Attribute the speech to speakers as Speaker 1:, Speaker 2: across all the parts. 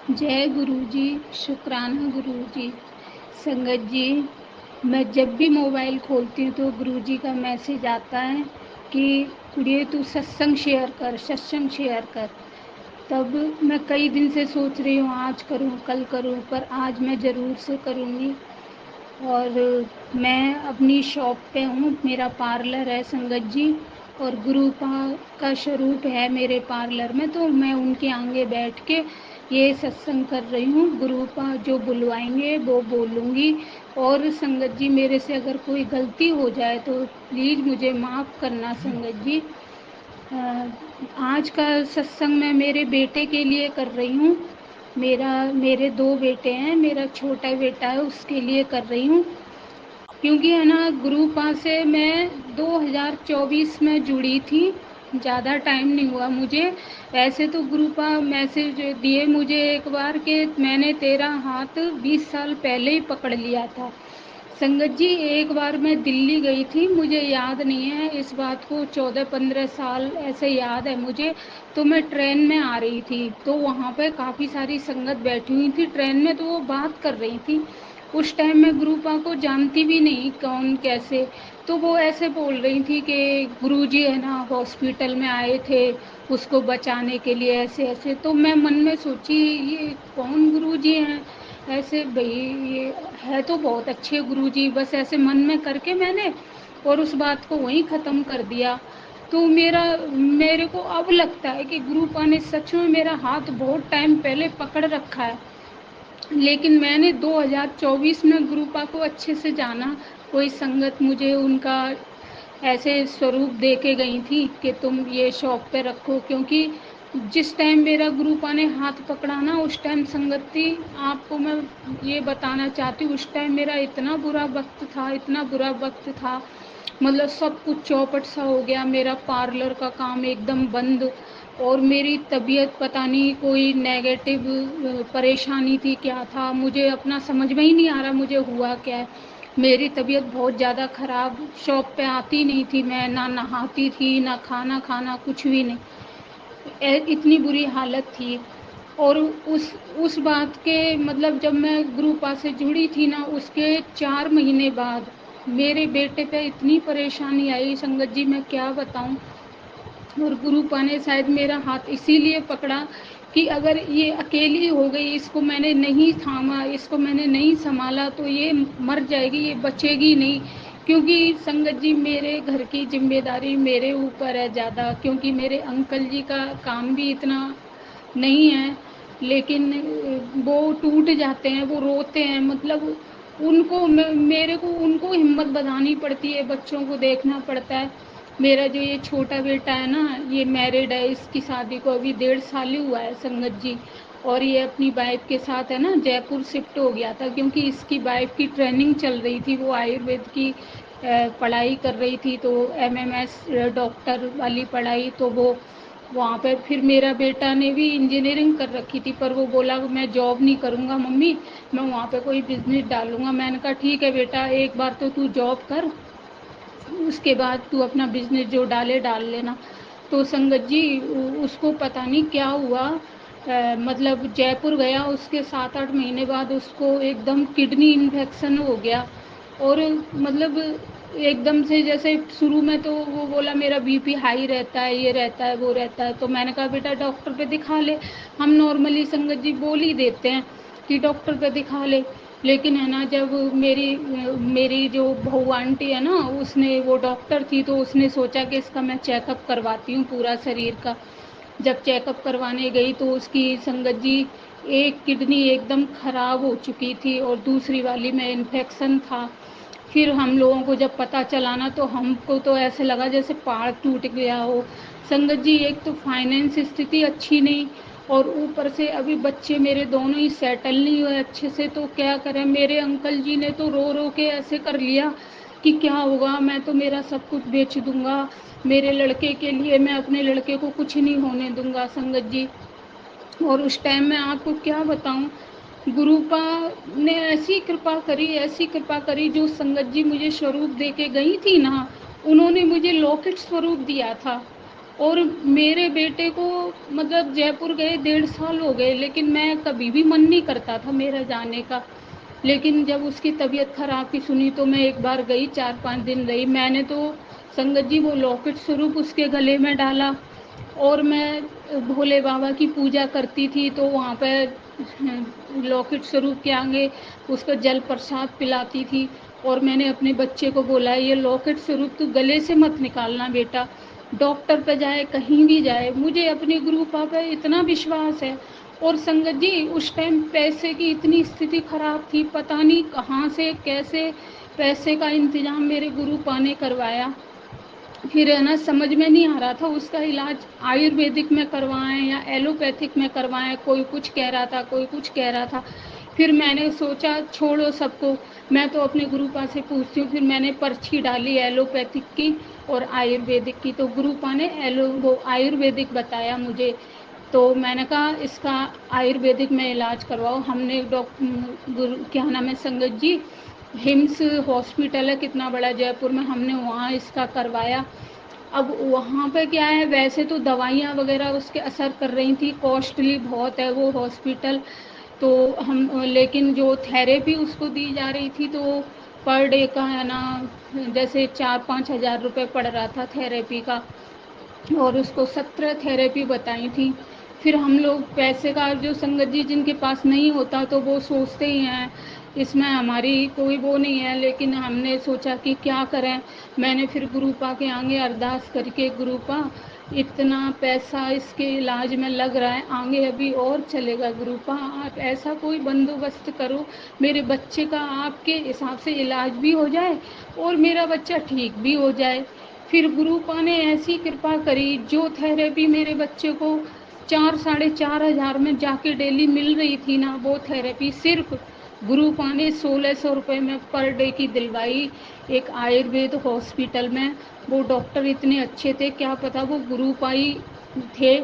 Speaker 1: जय गुरु जी। शुक्राना गुरु जी। संगत जी, मैं जब भी मोबाइल खोलती हूँ तो गुरु जी का मैसेज आता है कि कुड़िए तू सत्संग शेयर कर, सत्संग शेयर कर। तब मैं कई दिन से सोच रही हूँ आज करूँ कल करूँ, पर आज मैं ज़रूर से करूँगी। और मैं अपनी शॉप पे हूँ, मेरा पार्लर है संगत जी, और गुरु का स्वरूप है मेरे पार्लर में, तो मैं उनके आगे बैठ के ये सत्संग कर रही हूँ। गुरु का जो बुलवाएंगे वो बोलूँगी। और संगत जी, मेरे से अगर कोई गलती हो जाए तो प्लीज़ मुझे माफ़ करना संगत जी। आज का सत्संग मैं मेरे बेटे के लिए कर रही हूँ। मेरे दो बेटे हैं, मेरा छोटा बेटा है, उसके लिए कर रही हूँ। क्योंकि है ना, गुरुपा से मैं 2024 में जुड़ी थी, ज़्यादा टाइम नहीं हुआ मुझे। ऐसे तो गुरुपा मैसेज दिए मुझे एक बार कि मैंने तेरा हाथ 20 साल पहले ही पकड़ लिया था। संगत जी, एक बार मैं दिल्ली गई थी, मुझे याद नहीं है इस बात को, 14-15 साल ऐसे याद है मुझे। तो मैं ट्रेन में आ रही थी, तो वहाँ पे काफ़ी सारी संगत बैठी हुई थी ट्रेन में, तो वो बात कर रही थी। उस टाइम मैं गुरुपा को जानती भी नहीं कौन कैसे। तो वो ऐसे बोल रही थी कि गुरुजी है ना हॉस्पिटल में आए थे उसको बचाने के लिए, ऐसे ऐसे। तो मैं मन में सोची ये कौन गुरुजी हैं ऐसे, भाई ये है तो बहुत अच्छे गुरुजी, बस ऐसे मन में करके मैंने और उस बात को वहीं ख़त्म कर दिया। तो मेरे को अब लगता है कि गुरुपा ने सच में मेरा हाथ बहुत टाइम पहले पकड़ रखा है। लेकिन मैंने 2024 में गुरुपा को अच्छे से जाना। कोई संगत मुझे उनका ऐसे स्वरूप दे के गई थी कि तुम ये शॉप पे रखो, क्योंकि जिस टाइम मेरा गुरुपा ने हाथ पकड़ा ना, उस टाइम संगत थी। आपको मैं ये बताना चाहती हूँ, उस टाइम मेरा इतना बुरा वक्त था, इतना बुरा वक्त था, मतलब सब कुछ चौपट सा हो गया, मेरा पार्लर का काम एकदम बंद। और मेरी तबीयत पता नहीं कोई नेगेटिव परेशानी थी, क्या था मुझे अपना समझ में ही नहीं आ रहा मुझे हुआ क्या है। मेरी तबीयत बहुत ज़्यादा ख़राब, शॉप पे आती नहीं थी मैं, ना नहाती थी ना खाना खाना, कुछ भी नहीं, इतनी बुरी हालत थी। और उस बात के मतलब जब मैं गुरुपा से जुड़ी थी ना, उसके 4 महीने बाद मेरे बेटे पे इतनी परेशानी आई संगत जी, मैं क्या बताऊं। और गुरुपा ने शायद मेरा हाथ इसीलिए पकड़ा कि अगर ये अकेली हो गई, इसको मैंने नहीं थामा, इसको मैंने नहीं संभाला, तो ये मर जाएगी, ये बचेगी नहीं। क्योंकि संगत जी, मेरे घर की जिम्मेदारी मेरे ऊपर है ज़्यादा, क्योंकि मेरे अंकल जी का काम भी इतना नहीं है। लेकिन वो टूट जाते हैं, वो रोते हैं, मतलब उनको मेरे को उनको हिम्मत बधानी पड़ती है, बच्चों को देखना पड़ता है। मेरा जो ये छोटा बेटा है ना, ये मैरिड है, इसकी शादी को अभी 1.5 साल ही हुआ है संगत जी। और ये अपनी वाइफ के साथ है ना जयपुर शिफ्ट हो गया था, क्योंकि इसकी वाइफ की ट्रेनिंग चल रही थी, वो आयुर्वेद की पढ़ाई कर रही थी, तो एमएमएस डॉक्टर वाली पढ़ाई, तो वो वहाँ पे फिर मेरा बेटा ने भी इंजीनियरिंग कर रखी थी, पर वो बोला मैं जॉब नहीं करूँगा मम्मी, मैं वहाँ पे कोई बिजनेस डालूंगा। मैंने कहा ठीक है बेटा, एक बार तो तू जॉब कर, उसके बाद तू अपना बिजनेस जो डाले डाल लेना। तो संगत जी, उसको पता नहीं क्या हुआ, मतलब जयपुर गया, उसके 7-8 महीने बाद उसको एकदम किडनी इन्फेक्शन हो गया। और मतलब एकदम से, जैसे शुरू में तो वो बोला मेरा बीपी हाई रहता है, ये रहता है वो रहता है, तो मैंने कहा बेटा डॉक्टर पे दिखा ले। हम नॉर्मली संगत जी बोल ही देते हैं कि डॉक्टर पे दिखा ले। लेकिन है ना, जब मेरी मेरी जो बहू आंटी है ना, उसने, वो डॉक्टर थी, तो उसने सोचा कि इसका मैं चेकअप करवाती हूँ पूरा शरीर का। जब चेकअप करवाने गई तो उसकी संगत जी एक किडनी एकदम खराब हो चुकी थी और दूसरी वाली में इन्फेक्शन था। फिर हम लोगों को जब पता चला ना, तो हमको तो ऐसे लगा जैसे पहाड़ टूट गया हो। संगत जी, एक तो फाइनेंस स्थिति अच्छी नहीं, और ऊपर से अभी बच्चे मेरे दोनों ही सेटल नहीं हुए अच्छे से, तो क्या करें। मेरे अंकल जी ने तो रो रो के ऐसे कर लिया कि क्या होगा, मैं तो मेरा सब कुछ बेच दूंगा, मेरे लड़के के लिए मैं अपने लड़के को कुछ नहीं होने दूंगा संगत जी। और उस टाइम में आपको क्या बताऊं, गुरुपा ने ऐसी कृपा करी, ऐसी कृपा करी, जो संगत जी मुझे स्वरूप दे के गई थी ना, उन्होंने मुझे लॉकेट स्वरूप दिया था। और मेरे बेटे को मतलब जयपुर गए 1.5 साल हो गए, लेकिन मैं कभी भी मन नहीं करता था मेरा जाने का। लेकिन जब उसकी तबीयत खराब की सुनी तो मैं एक बार गई, 4-5 दिन रही। मैंने तो संगत जी वो लॉकेट स्वरूप उसके गले में डाला, और मैं भोले बाबा की पूजा करती थी तो वहाँ पर लॉकेट स्वरूप के आगे उसको जल प्रसाद पिलाती थी। और मैंने अपने बच्चे को बोला, ये लॉकेट स्वरूप तो गले से मत निकालना बेटा, डॉक्टर पे जाए कहीं भी जाए, मुझे अपने गुरु पापा पे इतना विश्वास है। और संगत जी उस टाइम पैसे की इतनी स्थिति खराब थी, पता नहीं कहाँ से कैसे पैसे का इंतजाम मेरे गुरु पा ने करवाया। फिर है ना, समझ में नहीं आ रहा था उसका इलाज आयुर्वेदिक में करवाएं या एलोपैथिक में करवाएं, कोई कुछ कह रहा था, कोई कुछ कह रहा था। फिर मैंने सोचा छोड़ो सबको, मैं तो अपने गुरुपा से पूछती हूँ। फिर मैंने पर्ची डाली एलोपैथिक की और आयुर्वेदिक की, तो गुरुपा ने वो आयुर्वेदिक बताया मुझे। तो मैंने कहा इसका आयुर्वेदिक में इलाज करवाओ। हमने डॉक्टर क्या नाम है संगत जी, हिम्स हॉस्पिटल है कितना बड़ा जयपुर में, हमने वहाँ इसका करवाया। अब वहाँ पे क्या है, वैसे तो दवाइयाँ वगैरह उसके असर कर रही थी, कॉस्टली बहुत है वो हॉस्पिटल। तो हम लेकिन जो थेरेपी उसको दी जा रही थी तो पर डे का है ना, जैसे 4-5 हज़ार रुपये पड़ रहा था थेरेपी का। और उसको 17 थेरेपी बताई थी। फिर हम लोग पैसे का जो संगत जी जिनके पास नहीं होता तो वो सोचते ही हैं, इसमें हमारी कोई वो नहीं है, लेकिन हमने सोचा कि क्या करें। मैंने फिर गुरुपा के आगे अरदास करके, गुरुपा इतना पैसा इसके इलाज में लग रहा है, आगे अभी और चलेगा, गुरुपा आप ऐसा कोई बंदोबस्त करो मेरे बच्चे का, आपके हिसाब से इलाज भी हो जाए और मेरा बच्चा ठीक भी हो जाए। फिर गुरुपा ने ऐसी कृपा करी, जो थेरेपी मेरे बच्चे को 4-4.5 हज़ार में जाके डेली मिल रही थी ना, वो थेरेपी सिर्फ गुरुपा ने 1600 रुपये में पर डे की दिलवाई, एक आयुर्वेद हॉस्पिटल में। वो डॉक्टर इतने अच्छे थे, क्या पता वो गुरुपा ही थे।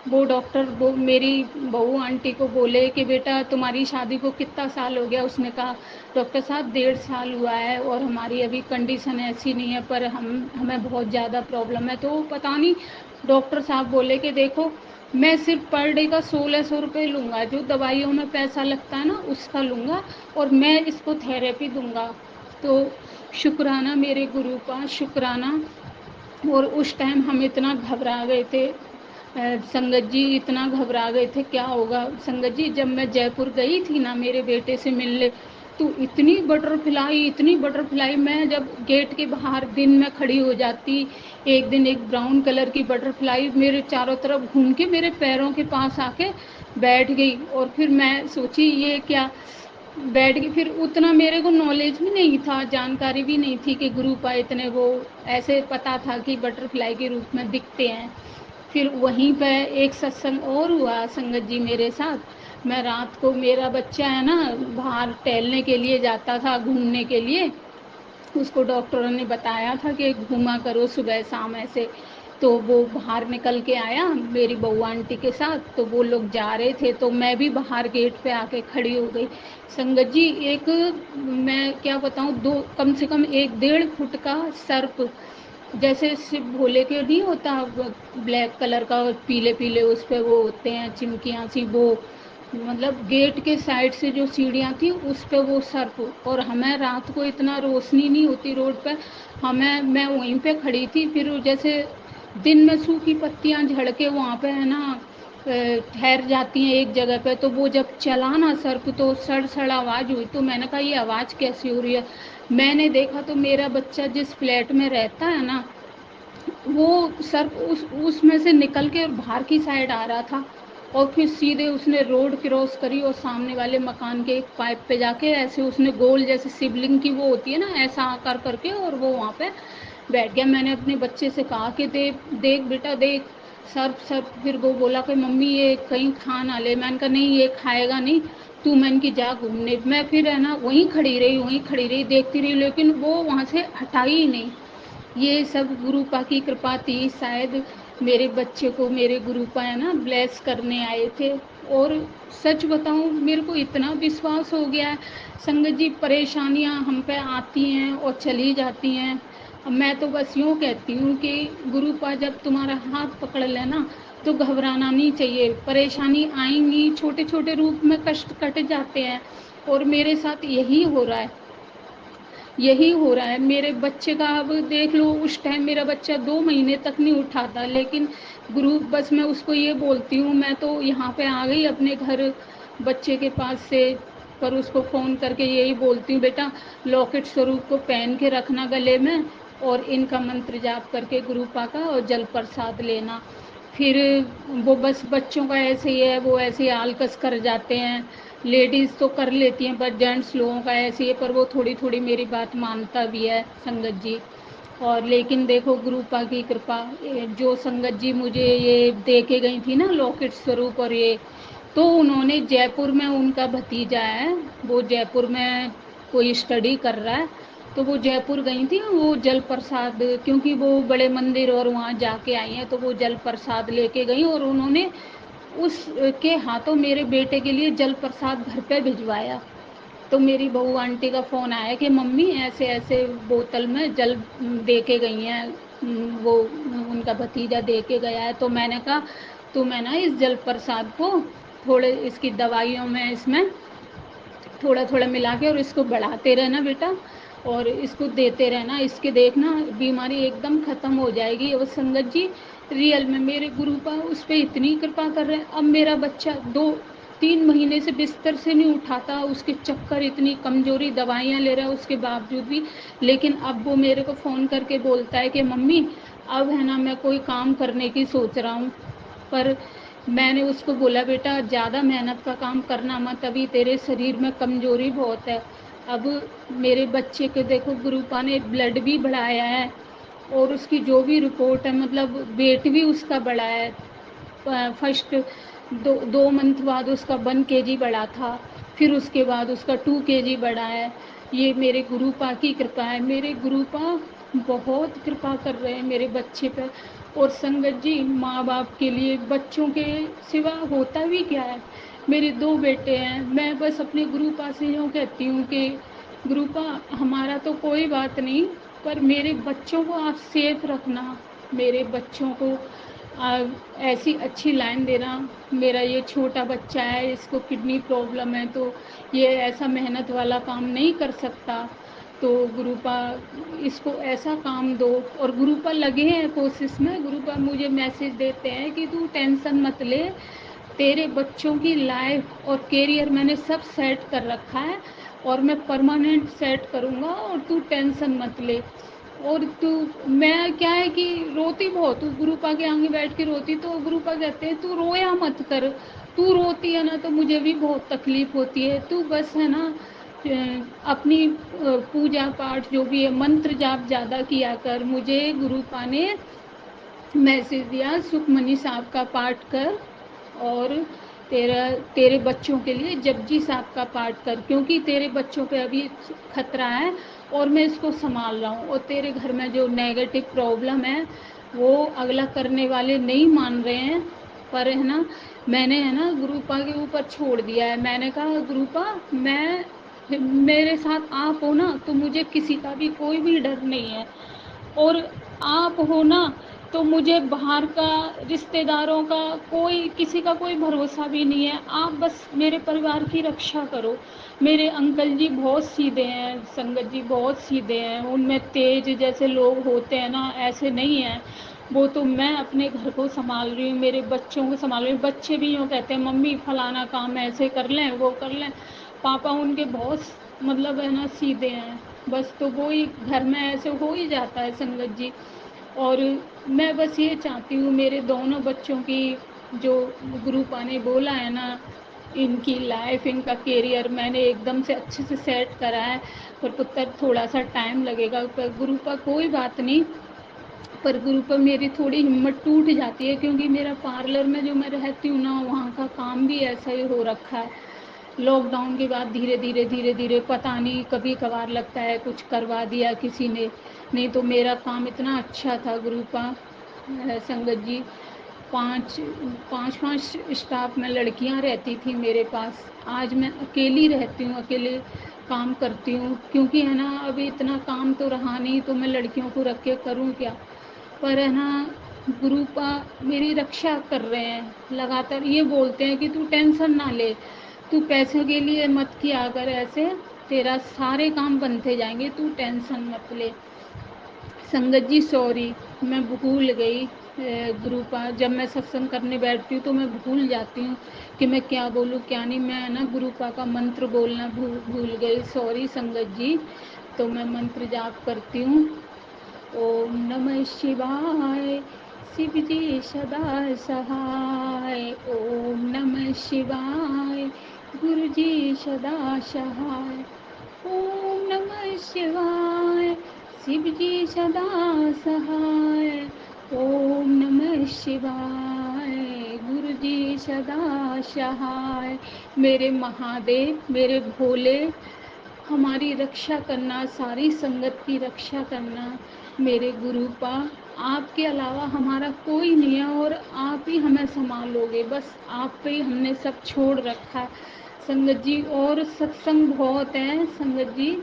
Speaker 1: वो डॉक्टर वो मेरी बहू आंटी को बोले कि बेटा तुम्हारी शादी को कितना साल हो गया, उसने कहा डॉक्टर साहब 1.5 साल हुआ है और हमारी अभी कंडीशन ऐसी नहीं है, पर हमें बहुत ज़्यादा प्रॉब्लम है। तो पता नहीं, डॉक्टर साहब बोले कि देखो मैं सिर्फ पर डे का 1600 रुपये लूँगा, जो दवाइयों में पैसा लगता है ना उसका लूँगा, और मैं इसको थेरेपी दूँगा। तो शुक्राना मेरे गुरु का, शुक्राना। और उस टाइम हम इतना घबरा गए थे संगत जी, इतना घबरा गए थे क्या होगा। संगत जी जब मैं जयपुर गई थी ना मेरे बेटे से मिलने, तो इतनी बटरफ्लाई, इतनी बटरफ्लाई, मैं जब गेट के बाहर दिन में खड़ी हो जाती, एक दिन एक ब्राउन कलर की बटरफ्लाई मेरे चारों तरफ घूम के मेरे पैरों के पास आके बैठ गई। और फिर मैं सोची ये क्या, बैठ गई। फिर उतना मेरे को नॉलेज भी नहीं था, जानकारी भी नहीं थी कि गुरुपा इतने वो, ऐसे पता था कि बटरफ्लाई के रूप में दिखते हैं। फिर वहीं पे एक सत्संग और हुआ संगत जी मेरे साथ। मैं रात को, मेरा बच्चा है ना बाहर टहलने के लिए जाता था, घूमने के लिए, उसको डॉक्टरों ने बताया था कि घूमा करो सुबह शाम ऐसे। तो वो बाहर निकल के आया मेरी बहू आंटी के साथ, तो वो लोग जा रहे थे तो मैं भी बाहर गेट पे आके खड़ी हो गई। संगत जी एक, मैं क्या बताऊं, दो कम से कम 1-1.5 फुट का सर्प, जैसे शिव भोले के नहीं होता ब्लैक कलर का और पीले पीले उस पे वो होते हैं चिमकियाँ सी, वो मतलब गेट के साइड से जो सीढ़ियाँ थी उस पे वो सर्प। और हमें रात को इतना रोशनी नहीं होती रोड पे, हमें, मैं वहीं पे खड़ी थी। फिर जैसे दिन में सूखी पत्तियाँ झड़ के वहाँ पे है ना ठहर जाती हैं एक जगह पे, तो वो जब चला ना सर्प तो सड़ सड़ आवाज़ हुई। तो मैंने कहा ये आवाज़ कैसी हो रही है। मैंने देखा तो मेरा बच्चा जिस फ्लैट में रहता है ना, वो सर्प उसमें से निकल के और बाहर की साइड आ रहा था। और फिर सीधे उसने रोड क्रॉस करी और सामने वाले मकान के एक पाइप पे जाके ऐसे उसने गोल, जैसे शिवलिंग की वो होती है ना, ऐसा आकर करके, और वो वहाँ पे बैठ गया। मैंने अपने बच्चे से कहा कि देख देख बेटा देख, सर्प सर्प। फिर वो बोला कि मम्मी ये कहीं खा ना ले। मैंने कहा नहीं ये खाएगा नहीं, तू मैंने की जा घूमने। मैं फिर है ना वहीं खड़ी रही, वहीं खड़ी रही, देखती रही, लेकिन वो वहाँ से हटाई ही नहीं। ये सब गुरुपा की कृपा थी शायद। मेरे बच्चे को मेरे गुरुपा है ना ब्लेस करने आए थे। और सच बताऊं मेरे को इतना विश्वास हो गया है संगत जी, परेशानियां हम पे आती हैं और चली जाती हैं। अब मैं तो बस यूँ कहती हूँ कि गुरुपा जब तुम्हारा हाथ पकड़ लेना तो घबराना नहीं चाहिए। परेशानी आएंगी, छोटे छोटे रूप में कष्ट कट जाते हैं, और मेरे साथ यही हो रहा है, यही हो रहा है। मेरे बच्चे का अब देख लो, उस टाइम मेरा बच्चा 2 महीने तक नहीं उठा था, लेकिन गुरु बस मैं उसको ये बोलती हूँ, मैं तो यहाँ पे आ गई अपने घर बच्चे के पास से, पर उसको फ़ोन करके यही बोलती हूँ, बेटा लॉकेट स्वरूप को पहन के रखना गले में, और इनका मंत्र जाप करके गुरुपा का और जल प्रसाद लेना। फिर वो बस बच्चों का ऐसे ही है, वो ऐसे ही आलकस कर जाते हैं। लेडीज़ तो कर लेती हैं, पर जेंट्स लोगों का ऐसे ही है, पर वो थोड़ी थोड़ी मेरी बात मानता भी है संगत जी। और लेकिन देखो गुरुपा की कृपा, जो संगत जी मुझे ये दे के गई थी ना लॉकेट स्वरूप, और ये तो उन्होंने जयपुर में, उनका भतीजा है वो जयपुर में कोई स्टडी कर रहा है, तो वो जयपुर गई थी, वो जल प्रसाद, क्योंकि वो बड़े मंदिर और वहाँ जाके आई हैं, तो वो जल प्रसाद लेके गई, और उन्होंने उसके हाथों मेरे बेटे के लिए जल प्रसाद घर पे भिजवाया। तो मेरी बहू आंटी का फ़ोन आया कि मम्मी ऐसे ऐसे बोतल में जल दे के गई हैं, वो उनका भतीजा दे के गया है। तो मैंने कहा तो मैं ना इस जल प्रसाद को थोड़े इसकी दवाइयों में इसमें थोड़ा थोड़ा मिला के, और इसको बढ़ाते रहना बेटा, और इसको देते रहना, इसके देखना बीमारी एकदम ख़त्म हो जाएगी। और संगत जी रियल में मेरे गुरुपा उस पर इतनी कृपा कर रहे हैं। अब मेरा बच्चा 2-3 महीने से बिस्तर से नहीं उठाता, उसके चक्कर, इतनी कमजोरी, दवाइयाँ ले रहा है उसके बावजूद भी, लेकिन अब वो मेरे को फ़ोन करके बोलता है कि मम्मी अब है ना मैं कोई काम करने की सोच रहा हूँ। पर मैंने उसको बोला बेटा ज़्यादा मेहनत का काम करना मत, अभी तेरे शरीर में कमज़ोरी बहुत है। अब मेरे बच्चे के देखो गुरुपा ने ब्लड भी बढ़ाया है, और उसकी जो भी रिपोर्ट है, मतलब वेट भी उसका बढ़ा है। फर्स्ट 2 मंथ बाद उसका 1 kg बढ़ा था, फिर उसके बाद उसका 2 kg बढ़ा है। ये मेरे गुरुपा की कृपा है, मेरे गुरुपा बहुत कृपा कर रहे हैं मेरे बच्चे पर। और संगत जी माँ बाप के लिए बच्चों के सिवा होता भी क्या है। मेरे 2 बेटे हैं, मैं बस अपने गुरुपा से यूँ कहती हूँ कि गुरुपा हमारा तो कोई बात नहीं, पर मेरे बच्चों को आप सेफ रखना, मेरे बच्चों को ऐसी अच्छी लाइन देना। मेरा ये छोटा बच्चा है, इसको किडनी प्रॉब्लम है, तो ये ऐसा मेहनत वाला काम नहीं कर सकता, तो गुरुपा इसको ऐसा काम दो। और गुरुपा लगे हैं कोशिश में, गुरुपा मुझे मैसेज देते हैं कि तू टेंशन मत ले, तेरे बच्चों की लाइफ और कैरियर मैंने सब सेट कर रखा है, और मैं परमानेंट सेट करूँगा, और तू टेंशन मत ले। और तू, मैं क्या है कि रोती बहुत हूँ, गुरुपा के आगे बैठ के रोती, तो गुरुपा कहते हैं तू रोया मत कर, तू रोती है ना तो मुझे भी बहुत तकलीफ होती है, तू बस है ना अपनी पूजा पाठ जो भी है मंत्र जाप ज़्यादा किया कर। मुझे गुरुपा ने मैसेज दिया सुखमनी साहब का पाठ कर, और तेरा तेरे बच्चों के लिए जपजी साहब का पाठ कर, क्योंकि तेरे बच्चों पे अभी खतरा है, और मैं इसको संभाल रहा हूँ, और तेरे घर में जो नेगेटिव प्रॉब्लम है वो अगला करने वाले नहीं मान रहे हैं, पर है ना मैंने है ना गुरुपा के ऊपर छोड़ दिया है। मैंने कहा गुरुपा मैं, मेरे साथ आप हो ना तो मुझे किसी का भी कोई भी डर नहीं है, और आप हो ना तो मुझे बाहर का, रिश्तेदारों का, कोई किसी का कोई भरोसा भी नहीं है। आप बस मेरे परिवार की रक्षा करो। मेरे अंकल जी बहुत सीधे हैं संगत जी, बहुत सीधे हैं, उनमें तेज जैसे लोग होते हैं ना ऐसे नहीं हैं वो। तो मैं अपने घर को संभाल रही हूँ, मेरे बच्चों को संभाल रही हूँ। बच्चे भी यूँ कहते हैं मम्मी फलाना काम ऐसे कर लें वो कर लें, पापा उनके बहुत मतलब है ना सीधे हैं, बस तो वो ही घर में ऐसे हो ही जाता है संगत जी। और मैं बस ये चाहती हूँ मेरे दोनों बच्चों की, जो गुरुपा ने बोला है ना, इनकी लाइफ इनका कैरियर मैंने एकदम से अच्छे से सेट करा है, पर पुत्र थोड़ा सा टाइम लगेगा, पर गुरुपा कोई बात नहीं। पर गुरुपा मेरी थोड़ी हिम्मत टूट जाती है, क्योंकि मेरा पार्लर में जो मैं रहती हूँ ना वहाँ का काम भी ऐसा ही हो रखा है। लॉकडाउन के बाद धीरे धीरे धीरे धीरे पता नहीं कभी कभार लगता है कुछ करवा दिया किसी ने, नहीं तो मेरा काम इतना अच्छा था गुरुपा संगत जी। पाँच पाँच पाँच स्टाफ में लड़कियां रहती थी मेरे पास। आज मैं अकेली रहती हूँ, अकेले काम करती हूँ, क्योंकि है ना अभी इतना काम तो रहा नहीं, तो मैं लड़कियों को रख के करूँ क्या। पर है ना गुरु पा मेरी रक्षा कर रहे हैं, लगातार ये बोलते हैं कि तू टेंशन ना ले, तू पैसों के लिए मत किया कर ऐसे, तेरा सारे काम बनते जाएंगे, तू टेंशन मत ले। संगत जी सॉरी, मैं भूल गई। गुरु पा जब मैं सत्संग करने बैठती हूँ तो मैं भूल जाती हूँ कि मैं क्या बोलूँ क्या नहीं। मैं ना गुरु पा का मंत्र बोलना भूल गई, सॉरी संगत जी। तो मैं मंत्र जाप करती हूँ। ओम नमः शिवाय, शिव जी सदा सहाय। ओम नमः शिवाय, गुरु जी सदा सहाय। ओम नमः शिवाय, शिव जी सदा सहाय। ओम नमः शिवाय, गुरु जी सदा सहाय। मेरे महादेव, मेरे भोले, हमारी रक्षा करना, सारी संगत की रक्षा करना। मेरे गुरु पा, आपके अलावा हमारा कोई नहीं है और आप ही हमें संभालोगे, बस आप पे ही हमने सब छोड़ रखा है संगत जी। और सत्संग बहुत है संगत जी,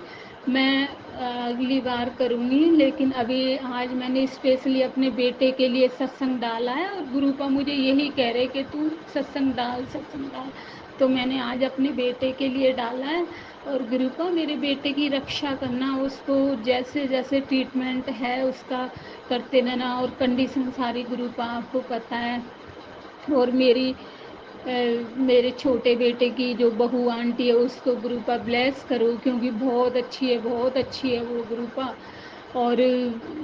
Speaker 1: मैं अगली बार करूँगी, लेकिन अभी आज मैंने स्पेशली अपने बेटे के लिए सत्संग डाला है और गुरु पा मुझे यही कह रहे कि तू सत्संग डाल, सत्संग डाल। तो मैंने आज अपने बेटे के लिए डाला है। और गुरु पा मेरे बेटे की रक्षा करना, उसको जैसे जैसे ट्रीटमेंट है उसका करते रहना, और कंडीशन सारी गुरु पा आपको पता है। और मेरे छोटे बेटे की जो बहू आंटी है उसको गुरुपा ब्लेस करो, क्योंकि बहुत अच्छी है, बहुत अच्छी है वो गुरुपा। और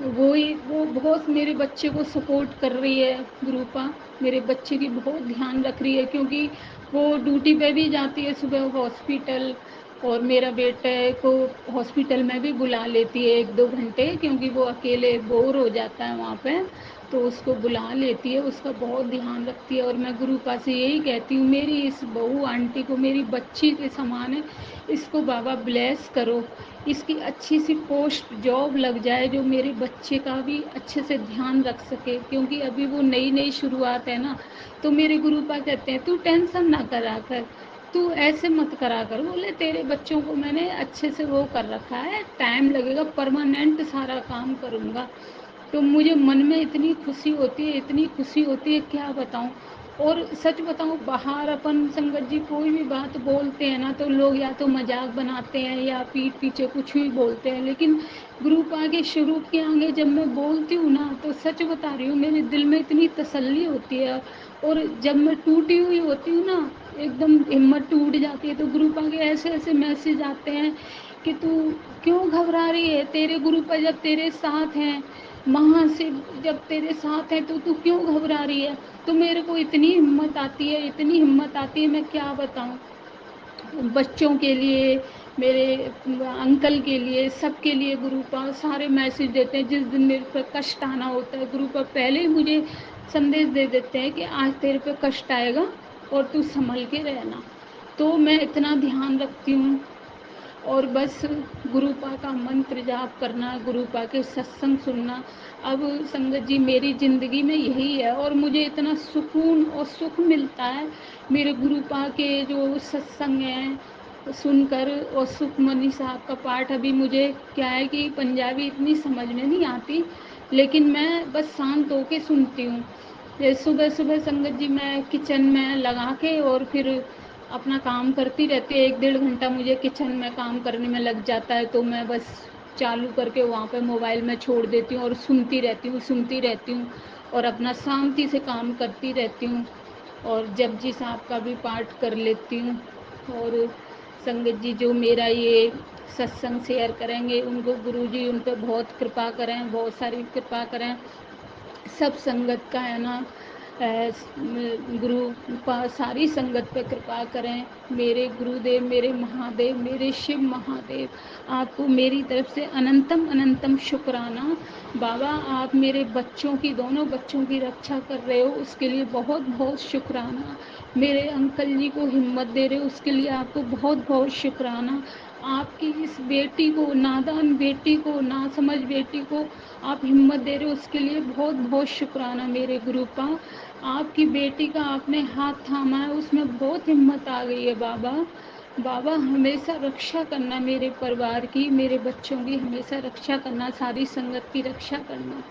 Speaker 1: वो बहुत मेरे बच्चे को सपोर्ट कर रही है गुरुपा, मेरे बच्चे की बहुत ध्यान रख रही है, क्योंकि वो ड्यूटी पे भी जाती है सुबह हॉस्पिटल। और मेरा बेटे को हॉस्पिटल में भी बुला लेती है 1-2 घंटे, क्योंकि वो अकेले बोर हो जाता है वहाँ पे, तो उसको बुला लेती है, उसका बहुत ध्यान रखती है। और मैं गुरुपा से यही कहती हूँ, मेरी इस बहू आंटी को मेरी बच्ची के समान है, इसको बाबा ब्लेस करो, इसकी अच्छी सी पोस्ट जॉब लग जाए जो मेरे बच्चे का भी अच्छे से ध्यान रख सके, क्योंकि अभी वो नई नई शुरुआत है ना। तो मेरे गुरुपा कहते हैं तू टेंशन ना करा कर, तू ऐसे मत करा कर, बोले तेरे बच्चों को मैंने अच्छे से वो कर रखा है, टाइम लगेगा, परमानेंट सारा काम करूँगा। तो मुझे मन में इतनी खुशी होती है, इतनी खुशी होती है क्या बताऊँ। और सच बताऊँ, बाहर अपन संगत जी कोई भी बात बोलते हैं ना तो लोग या तो मजाक बनाते हैं या पीठ पीछे कुछ भी बोलते हैं, लेकिन ग्रुप आगे स्वरूप के आगे जब मैं बोलती हूँ ना तो सच बता रही हूँ, मेरे दिल में इतनी तसल्ली होती है। और जब मैं टूटी हुई होती हूँ ना, एकदम हिम्मत टूट जाती है, तो ग्रुप आगे ऐसे ऐसे मैसेज आते हैं कि तू क्यों घबरा रही है, तेरे गुरु पर जब तेरे साथ हैं, महाशिव जब तेरे साथ है तो तू क्यों घबरा रही है। तो मेरे को इतनी हिम्मत आती है, इतनी हिम्मत आती है, मैं क्या बताऊँ। बच्चों के लिए, मेरे अंकल के लिए, सबके लिए गुरुपा सारे मैसेज देते हैं। जिस दिन मेरे पे कष्ट आना होता है गुरुपा पहले ही मुझे संदेश दे देते हैं कि आज तेरे पे कष्ट आएगा और तू संभल के रहना। तो मैं इतना ध्यान रखती हूँ। और बस गुरुपा का मंत्र जाप करना, गुरुपा के सत्संग सुनना। अब संगत जी मेरी ज़िंदगी में यही है, और मुझे इतना सुकून और सुख मिलता है मेरे गुरुपा के जो सत्संग हैं सुनकर। और सुखमनी साहब का पाठ, अभी मुझे क्या है कि पंजाबी इतनी समझ में नहीं आती, लेकिन मैं बस शांत होके सुनती हूँ। सुबह सुबह संगत जी मैं किचन में लगा के और फिर अपना काम करती रहती है, 1-1.5 घंटा मुझे किचन में काम करने में लग जाता है, तो मैं बस चालू करके वहाँ पे मोबाइल में छोड़ देती हूँ और सुनती रहती हूँ, सुनती रहती हूँ, और अपना शांति से काम करती रहती हूँ। और जपजी साहब का भी पाठ कर लेती हूँ। और संगत जी जो मेरा ये सत्संग शेयर करेंगे उनको गुरु जी उन पर बहुत कृपा करें, बहुत सारी कृपा करें। सब संगत का है ना, गुरु सारी संगत पे कृपा करें। मेरे गुरुदेव, मेरे महादेव, मेरे शिव महादेव, आपको मेरी तरफ से अनंतम अनंतम शुक्राना। बाबा आप मेरे बच्चों की, दोनों बच्चों की रक्षा कर रहे हो, उसके लिए बहुत बहुत शुक्राना। मेरे अंकल जी को हिम्मत दे रहे हो, उसके लिए आपको बहुत बहुत शुक्राना। आपकी इस बेटी को, नादान बेटी को, नासमझ बेटी को आप हिम्मत दे रहे हो, उसके लिए बहुत बहुत शुक्राना मेरे गुरुपा। आपकी बेटी का आपने हाथ थामा है, उसमें बहुत हिम्मत आ गई है बाबा। बाबा हमेशा रक्षा करना मेरे परिवार की, मेरे बच्चों की हमेशा रक्षा करना, सारी संगत की रक्षा करना।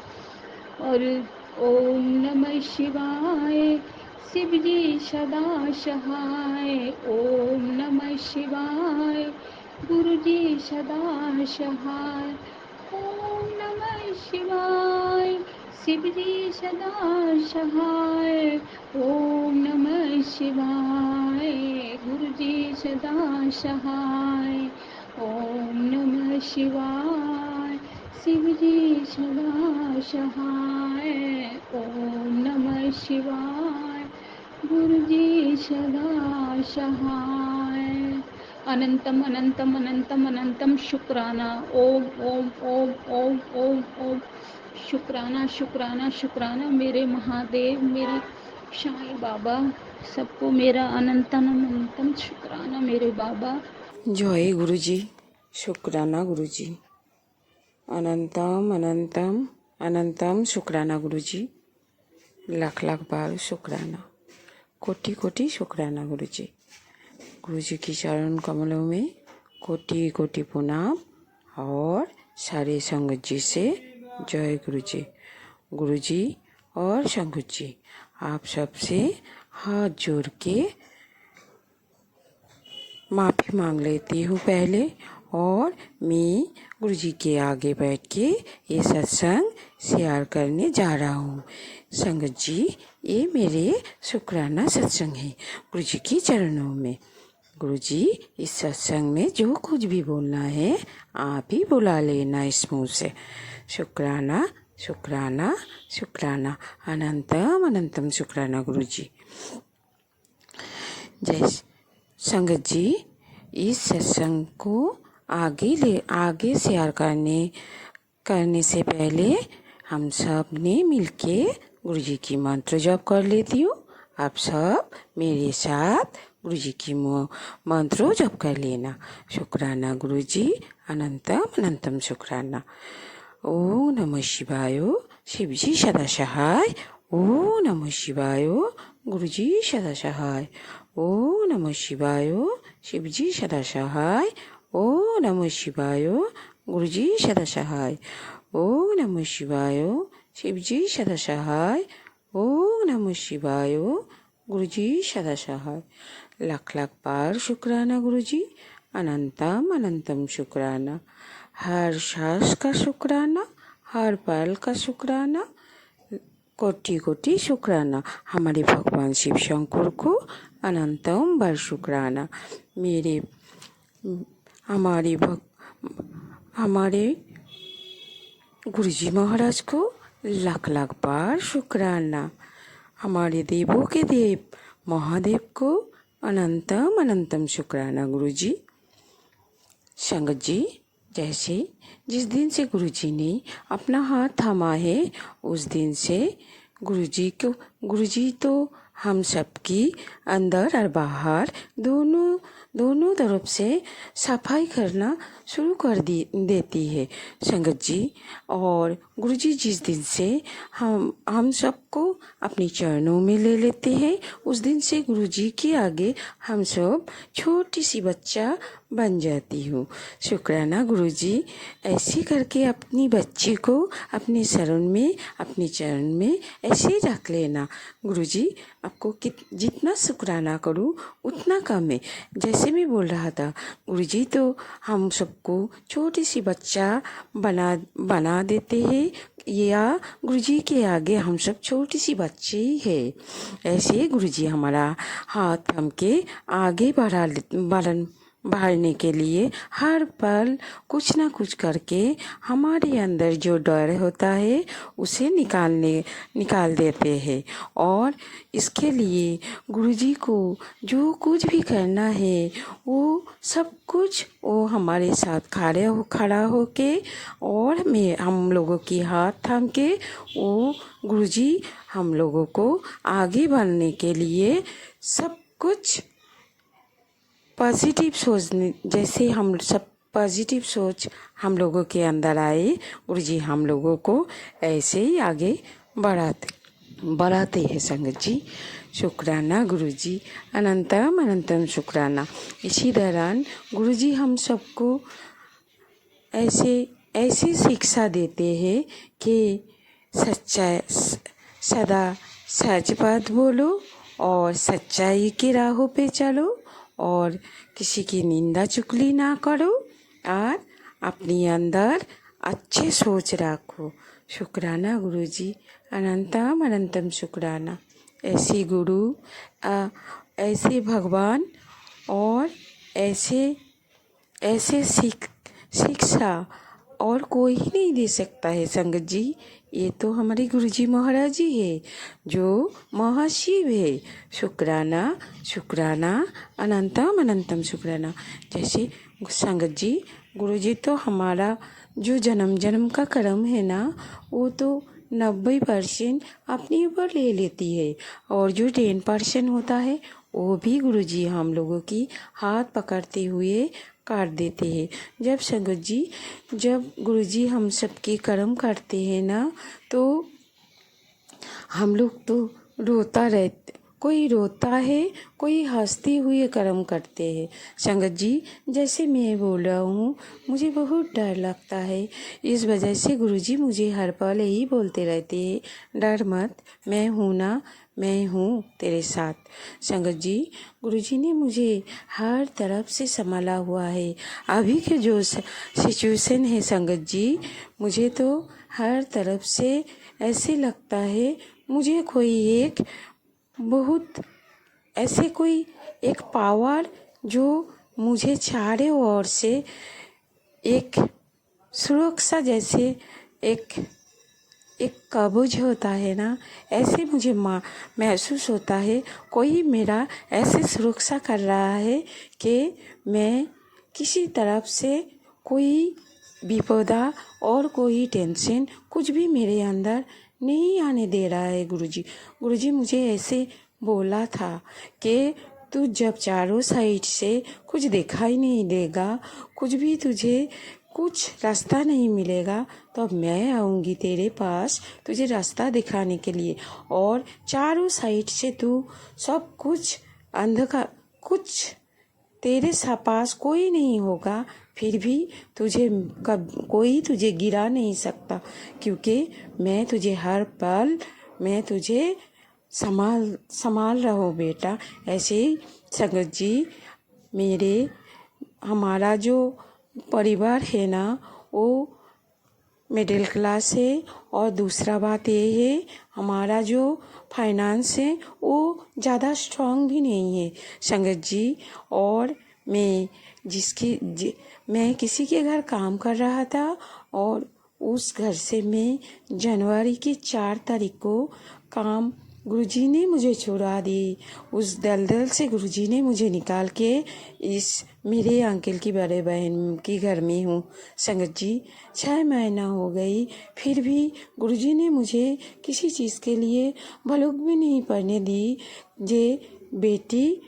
Speaker 1: और ओम नमः शिवाय, शिव जी सदा सहाय। ओम नमः शिवाय, गुरु जी सदा सहाय। ओम नमः शिवाय, शिव जी सदा सहाय। ओम नमः शिवाय, गुरु जी सदा सहाय। ओम नमः शिवाय, शिव जी सदा सहाय। ओम नमः शिवाय, गुरु जी सदा सहाय। अनंतम अनंतम अनंतम अनंतम शुक्राना। ओम ओम ओम ओम ओम ओम। शुक्राना शुक्राना शुक्राना मेरे महादेव, मेरे साईं बाबा, सबको मेरा अनंतम अनंतम शुक्राना मेरे बाबा।
Speaker 2: जय गुरुजी। शुक्राना गुरुजी। अनंतम अनंतम अनंतम शुक्राना गुरुजी। लाख लाख बार शुक्राना, कोटि कोटि शुक्राना गुरुजी। गुरुजी की चरण कमलों में कोटि कोटि प्रणाम और सारे संगत जी से जय गुरुजी। गुरुजी और संगत जी, आप सबसे हाथ जोड़ के माफ़ी मांग लेती हूँ पहले, और मैं गुरुजी के आगे बैठ के ये सत्संग शेयर करने जा रहा हूँ। संगत जी, ये मेरे शुक्राना सत्संग है गुरुजी के चरणों में। गुरुजी इस सत्संग में जो कुछ भी बोलना है आप ही बुला लेना इस मुँह से। शुक्राना शुक्राना शुक्राना, अनंतम अनंतम शुक्राना गुरुजी। जय संगत जी, इस सत्संग को आगे शेयर करने से पहले हम सब ने मिलके गुरुजी की मंत्र जप कर लेती हूँ। आप सब मेरे साथ गुरुजी की मंत्र जप कर लेना। शुक्राना गुरुजी, अनंतम अनंतम शुक्राना। ओम नमः शिवाय, शिव जी सदा सहाय। ओम नमः शिवाय, गुरुजी सदा सहाय। ओम नमः शिवाय, शिव जी सदा सहाय। ओम नमः शिवाय, गुरुजी सदा सहाय। ओम नमः शिवाय, शिव जी सदा सहाय। ओम नमः शिवाय, गुरुजी सदा सहाय। लाख लाख बार शुक्राना गुरुजी, अनंतम अनंतम शुक्राना। हर सांस का शुक्राना, हर पल का शुक्राना, कोटि कोटि शुक्राना। हमारे भगवान शिव शंकर को अनंतम बार शुक्राना। हमारे गुरुजी महाराज को लाख लाख बार शुक्राना। हमारे देवों के देव महादेव को अनंतम अनंतम शुक्राना गुरुजी। संगत जी, जैसे जिस दिन से गुरुजी ने अपना हाथ थामा है, उस दिन से गुरुजी तो हम सबकी अंदर और बाहर दोनों तरफ से सफाई करना शुरू कर देती है संगत जी। और गुरुजी जिस दिन से हम सबको अपने चरणों में ले लेते हैं, उस दिन से गुरुजी के आगे हम सब छोटी सी बच्चा बन जाती हूँ। शुक्राना गुरुजी। ऐसे करके अपनी बच्ची को अपने शरण में, अपने चरण में ऐसे रख लेना। गुरुजी, आपको जितना शुक्राना करूँ उतना कम है। जैसे मैं बोल रहा था, गुरुजी तो हम सबको छोटी सी बच्चा बना देते हैं, या गुरुजी के आगे हम सब छोटी सी बच्ची ही है। ऐसे गुरुजी हमारा हाथ हमके आगे बढ़ाने के लिए हर पल कुछ ना कुछ करके हमारे अंदर जो डर होता है उसे निकाल देते हैं। और इसके लिए गुरुजी को जो कुछ भी करना है वो सब कुछ वो हमारे साथ खड़ा होके और हम लोगों की हाथ थाम के वो गुरुजी हम लोगों को आगे बढ़ने के लिए सब कुछ पॉजिटिव सोच, जैसे हम सब पॉजिटिव सोच हम लोगों के अंदर आए, गुरुजी हम लोगों को ऐसे ही आगे बढ़ाते हैं संगत जी। शुक्राना गुरुजी, अनंतम अनंतम शुक्राना। इसी दौरान गुरुजी हम सबको ऐसी शिक्षा देते हैं कि सदा सच बात बोलो और सच्चाई की राहों पे चलो और किसी की निंदा चुगली ना करो और अपने अंदर अच्छे सोच रखो। शुक्राना गुरुजी, अनंतम अनंतम शुक्राना। ऐसे गुरु, ऐसे भगवान और ऐसे शिक्षा और कोई ही नहीं दे सकता है संगत जी। ये तो हमारे गुरुजी महाराज जी है जो महाशिव है। शुक्राना शुक्राना, अनंतम अनंतम शुक्राना। जैसे संगत जी, गुरुजी तो हमारा जो जन्म जन्म का कर्म है ना, वो तो 90% अपने ऊपर ले लेती है और जो 10% होता है वो भी गुरुजी हम लोगों की हाथ पकड़ते हुए काट देते हैं। जब संगत जी, जब गुरुजी हम सबके कर्म करते हैं ना, तो हम लोग तो रोता रहते, कोई रोता है, कोई हंसते हुए कर्म करते हैं। संगत जी, जैसे मैं बोल रहा हूँ, मुझे बहुत डर लगता है। इस वजह से गुरुजी मुझे हर पल यही बोलते रहते हैं, डर मत, मैं हूँ ना, मैं हूँ तेरे साथ। संगत जी, गुरुजी ने मुझे हर तरफ से संभाला हुआ है। अभी के जो सिचुएशन है संगत जी, मुझे तो हर तरफ से ऐसे लगता है मुझे कोई एक बहुत ऐसे कोई एक पावर जो मुझे चारों ओर से एक सुरक्षा जैसे एक कवच होता है ना, ऐसे मुझे महसूस होता है कोई मेरा ऐसे सुरक्षा कर रहा है कि मैं किसी तरफ से कोई विपदा और कोई टेंशन कुछ भी मेरे अंदर नहीं आने दे रहा है। गुरुजी मुझे ऐसे बोला था कि तू जब चारों साइड से कुछ दिखाई नहीं देगा, कुछ भी तुझे कुछ रास्ता नहीं मिलेगा, तो अब मैं आऊँगी तेरे पास तुझे रास्ता दिखाने के लिए। और चारों साइड से तू सब कुछ अंधकार, कुछ तेरे पास कोई नहीं होगा, फिर भी तुझे कोई तुझे गिरा नहीं सकता, क्योंकि मैं तुझे हर पल मैं तुझे संभाल रहा हूँ बेटा। ऐसे ही संगत जी, हमारा जो परिवार है ना, वो मिडिल क्लास है। और दूसरा बात ये है, हमारा जो फाइनेंस है वो ज़्यादा स्ट्रांग भी नहीं है संगत जी। और मैं किसी के घर काम कर रहा था और उस घर से मैं जनवरी की 4 तारीख को काम गुरुजी ने मुझे छुड़ा दी। उस दलदल से गुरुजी ने मुझे निकाल के इस मेरे अंकल की बड़े बहन के घर में हूँ संगत जी। 6 महीना हो गई, फिर भी गुरुजी ने मुझे किसी चीज़ के लिए भलुक भी नहीं पड़ने दी। जे बेटी,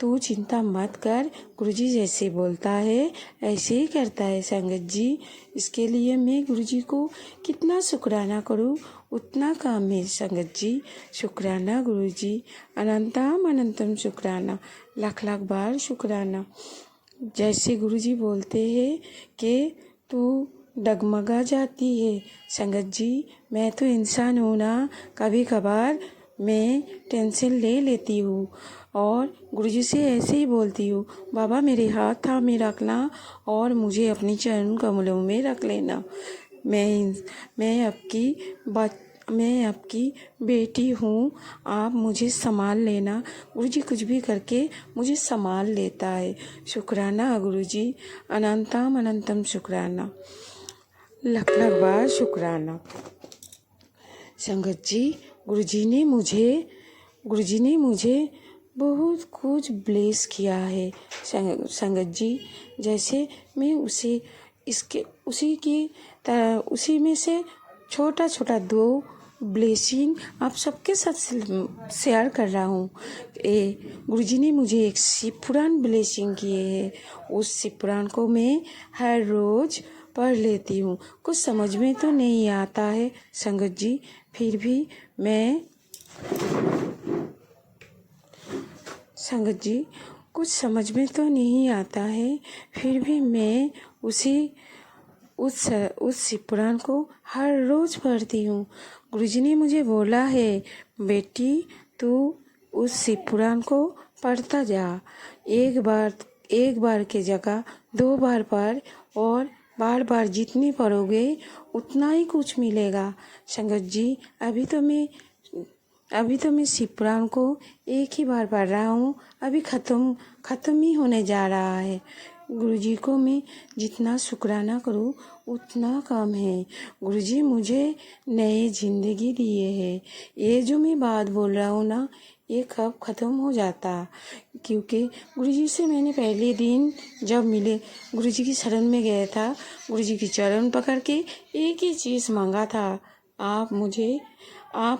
Speaker 2: तू चिंता मत कर, गुरुजी जैसे बोलता है ऐसे ही करता है संगत जी। इसके लिए मैं गुरुजी को कितना शुक्राना करूँ उतना कम है संगत जी। शुक्राना गुरुजी, अनंतम अनंतम शुक्राना, लाख लाख बार शुक्राना। जैसे गुरुजी बोलते हैं कि तू डगमगा जाती है संगत जी, मैं तो इंसान हूँ ना, कभी कभार मैं टेंशन ले लेती हूँ और गुरुजी से ऐसे ही बोलती हूँ, बाबा मेरे हाथ थामे रखना और मुझे अपनी चरण कमलों में रख लेना। मैं आपकी बेटी हूँ, आप मुझे संभाल लेना। गुरुजी कुछ भी करके मुझे संभाल लेता है। शुक्राना गुरुजी, अनंतम अनंतम शुक्राना, लाख लाख बार शुक्राना। संगत जी, गुरुजी ने मुझे बहुत कुछ ब्लेस किया है संगत जी। जैसे मैं उसी में से छोटा छोटा 2 ब्लेसिंग आप सबके साथ शेयर कर रहा हूँ। गुरुजी ने मुझे एक शिव पुराण ब्लेसिंग किए है, उस शिव पुराण को मैं हर रोज़ पढ़ लेती हूँ। कुछ समझ में तो नहीं आता है संगत जी, फिर भी मैं संगत जी कुछ समझ में तो नहीं आता है, फिर भी मैं उस शिव पुराण को हर रोज़ पढ़ती हूँ। गुरुजी ने मुझे बोला है, बेटी तू उस शिव पुराण को पढ़ता जा, एक बार के जगह 2 बार पढ़, और बार बार जितनी पढ़ोगे उतना ही कुछ मिलेगा। संगत जी अभी तो मैं शिव पुराण को एक ही बार पढ़ रहा हूँ, अभी ख़त्म ही होने जा रहा है। गुरुजी को मैं जितना शुक्राना करूँ उतना कम है। गुरुजी मुझे नई ज़िंदगी दिए है। ये जो मैं बात बोल रहा हूँ ना, ये कब ख़त्म हो जाता, क्योंकि गुरुजी से मैंने पहले दिन जब मिले, गुरुजी की शरण में गया था, गुरुजी की चरण पकड़ के एक ही चीज़ मांगा था, आप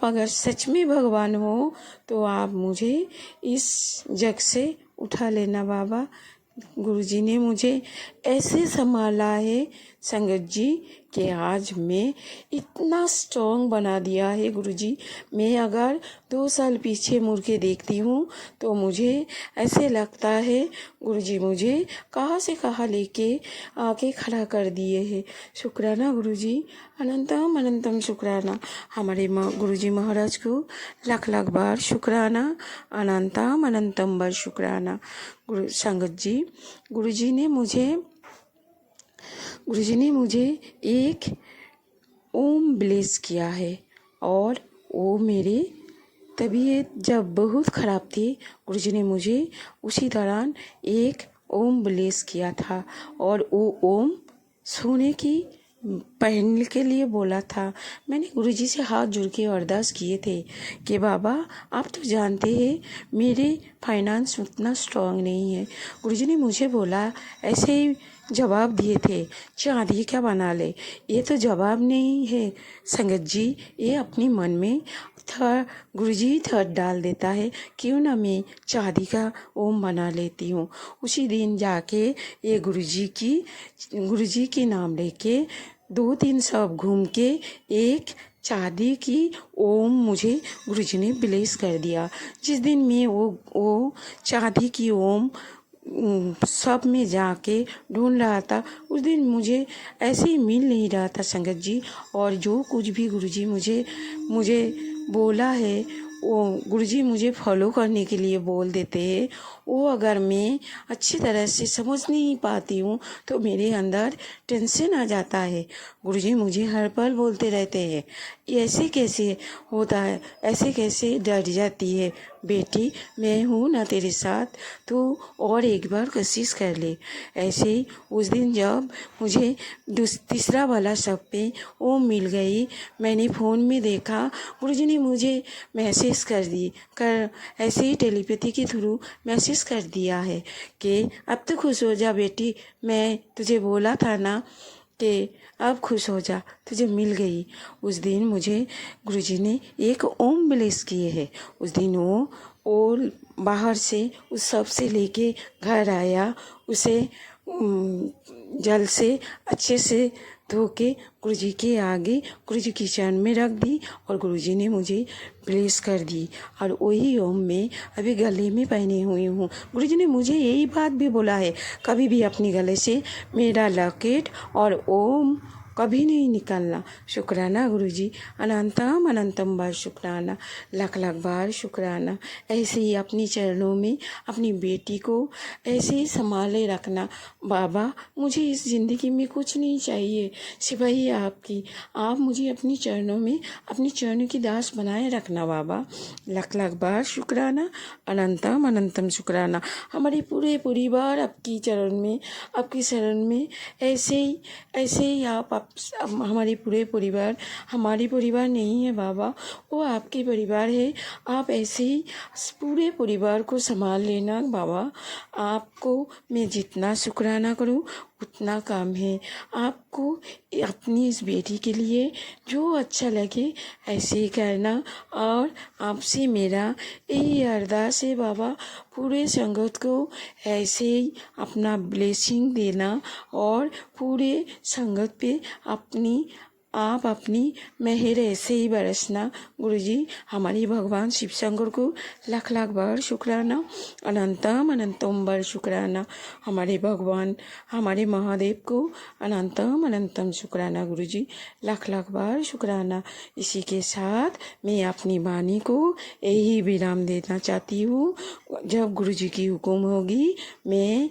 Speaker 2: अगर सच में भगवान हो तो आप मुझे इस जग से उठा लेना बाबा। गुरुजी ने मुझे ऐसे संभाला है संगत जी कि आज मैं इतना स्ट्रॉन्ग बना दिया है गुरुजी। मैं अगर 2 साल पीछे मुड़ के देखती हूँ तो मुझे ऐसे लगता है गुरुजी मुझे कहाँ से कहाँ लेके आके खड़ा कर दिए हैं। शुक्राना गुरुजी, अनंतम अनंतम शुक्राना। हमारे गुरुजी महाराज को लाख लाख बार शुक्राना, अनंतम अनंतम बार शुक्राना। संगत जी, गुरुजी ने मुझे एक ओम ब्लेस किया है, और वो मेरी तबीयत जब बहुत ख़राब थी, गुरुजी ने मुझे उसी दौरान एक ओम ब्लेस किया था, और वो ओम सोने की पहनने के लिए बोला था। मैंने गुरुजी से हाथ जोड़ के अरदास किए थे कि बाबा आप तो जानते हैं मेरे फाइनेंस उतना स्ट्रांग नहीं है। गुरुजी ने मुझे बोला, ऐसे ही जवाब दिए थे, चांदी क्या बना ले। ये तो जवाब नहीं है संगत जी, ये अपनी मन में गुरुजी थर्ड डाल देता है, क्यों ना मैं चांदी का ओम बना लेती हूँ। उसी दिन जाके ये गुरुजी के नाम लेके 2-3 शॉप घूम के एक चांदी की ओम मुझे गुरुजी ने ब्लेस कर दिया। जिस दिन मैं वो चांदी की ओम सब में जाके ढूंढ रहा था, उस दिन मुझे ऐसे ही मिल नहीं रहा था संगत जी। और जो कुछ भी गुरुजी मुझे बोला है, वो गुरुजी मुझे फॉलो करने के लिए बोल देते हैं। वो अगर मैं अच्छी तरह से समझ नहीं पाती हूँ तो मेरे अंदर टेंशन आ जाता है। गुरुजी मुझे हर पल बोलते रहते हैं, ऐसे कैसे होता है, ऐसे कैसे डर जाती है बेटी, मैं हूँ ना तेरे साथ, तू और एक बार कोशिश कर ले। ऐसे ही उस दिन जब मुझे तीसरा वाला शब्द पे वो मिल गई, मैंने फ़ोन में देखा, गुरुजी ने मुझे मैसेज कर ऐसे ही टेलीपैथी के थ्रू मैसेज कर दिया है कि अब तो खुश हो जा बेटी, मैं तुझे बोला था ना कि अब खुश हो जा, तुझे मिल गई। उस दिन मुझे गुरुजी ने एक ओम ब्लेस किए है। उस दिन वो बाहर से उस सब से लेके घर आया, उसे जल से अच्छे से धो के गुरुजी के आगे गुरुजी की चरण में रख दी, और गुरुजी ने मुझे ब्लेस कर दी, और वही ओम मैं अभी गले में पहने हुई हूँ। गुरुजी ने मुझे यही बात भी बोला है, कभी भी अपने गले से मेरा लॉकेट और ओम कभी नहीं निकलना। शुक्राना गुरुजी, अनंतम अनंतम बार शुक्राना, लाख लाख बार शुक्राना। ऐसे ही अपनी चरणों में अपनी बेटी को ऐसे ही संभाले रखना बाबा। मुझे इस ज़िंदगी में कुछ नहीं चाहिए सिवाय आपकी। आप मुझे अपनी चरणों में अपनी चरणों की दास बनाए रखना बाबा। लाख लाख बार शुक्राना, अनंतम अनंतम शुक्राना। हमारे पूरे परिवार आपकी चरण में, आपकी शरण में ऐसे ही आप हमारे पूरे परिवार, हमारी परिवार नहीं है बाबा, वो आपके परिवार है। आप ऐसे ही पूरे परिवार को संभाल लेना बाबा। आपको मैं जितना शुक्राना करूं उतना काम है। आपको अपनी इस बेटी के लिए जो अच्छा लगे ऐसे ही करना। और आपसे मेरा यही अरदास है बाबा, पूरे संगत को ऐसे ही अपना ब्लेसिंग देना और पूरे संगत पे आप अपनी मेहर ऐसे ही बरसना। गुरुजी, हमारी भगवान शिव शंकर को लाख लाख बार शुक्राना, अनंतम अनंतम बार शुक्राना। हमारे भगवान हमारे महादेव को अनंतम अनंतम शुक्राना। गुरुजी, लाख लाख बार शुक्राना। इसी के साथ मैं अपनी वाणी को यही विराम देना चाहती हूँ। जब गुरुजी की हुक्म होगी मैं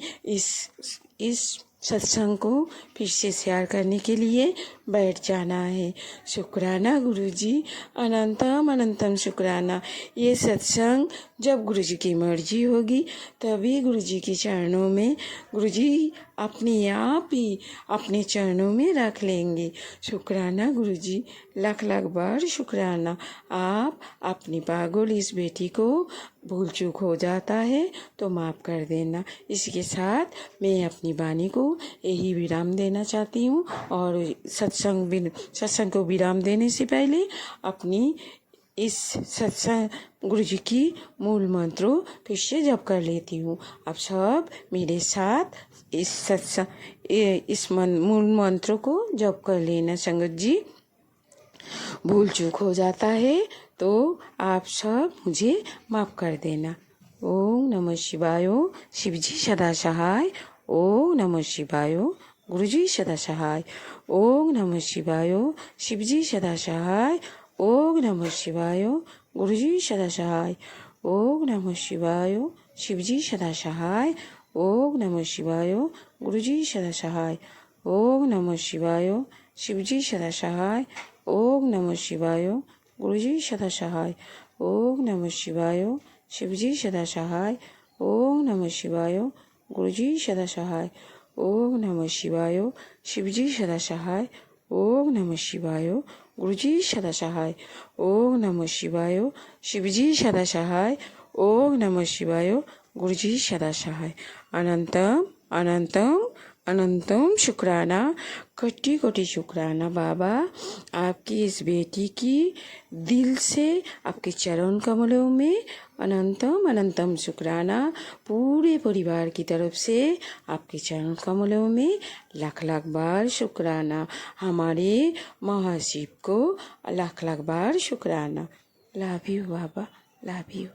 Speaker 2: इस सत्संग को फिर से शेयर करने के लिए बैठ जाना है। शुक्राना गुरुजी, अनंतम अनंतम शुक्राना। ये सत्संग जब गुरुजी की मर्जी होगी तभी गुरुजी के चरणों में गुरुजी अपने आप ही अपने चरणों में रख लेंगे। शुक्राना गुरुजी, लाख लाख बार शुक्राना। आप अपनी पागल इस बेटी को भूल चूक हो जाता है तो माफ़ कर देना। इसके साथ मैं अपनी वाणी को यही विराम देना चाहती हूँ। और सत्संग को विराम देने से पहले अपनी इस सत्संग गुरुजी की मूल मंत्रों फिर से जप कर लेती हूँ। आप सब मेरे साथ इस मूल मंत्रों को जप कर लेना। संगत जी, भूल चूक हो जाता है तो आप सब मुझे माफ़ कर देना। ओम नमः शिवाय। शिवजी सदा सहाय। ओम नमः शिवाय। गुरुजी सदा सहाय। ओम नमः शिवाय। शिवजी सदा सहाय। ओम नमः शिवाय। गुरुजी सदा सहाय। ओम नमः शिवाय। शिवजी सदा सहाय। ओम नमः शिवाय। गुरुजी सदा सहाय। ओम नमः शिवाय। शिवजी सदा सहाय। ओम नमः शिवाय। गुरुजी सदा सहाय। ओम नमः शिवाय। शिवजी सदा सहाय। ओम नमः शिवाय। गुरुजी सदा सहाय। ओम नमः शिवाय। शिवजी सदा सहाय। ओम नमः शिवाय। गुरुजी सदा सहाय। ओम नमः शिवाय। शिवजी सदा सहाय। ओम नमः शिवाय। गुरुजी सदा सहाय। अनंतम अनंतम अनंतम शुक्राना, कोटि कोटि शुक्राना बाबा। आपकी इस बेटी की दिल से आपके चरण कमलों में अनंतम अनंतम शुक्राना। पूरे परिवार की तरफ से आपके चरण कमलों में लाख लाख बार शुक्राना। हमारे महाशिव को लाख लाख बार शुक्राना। Love you Baba, love you.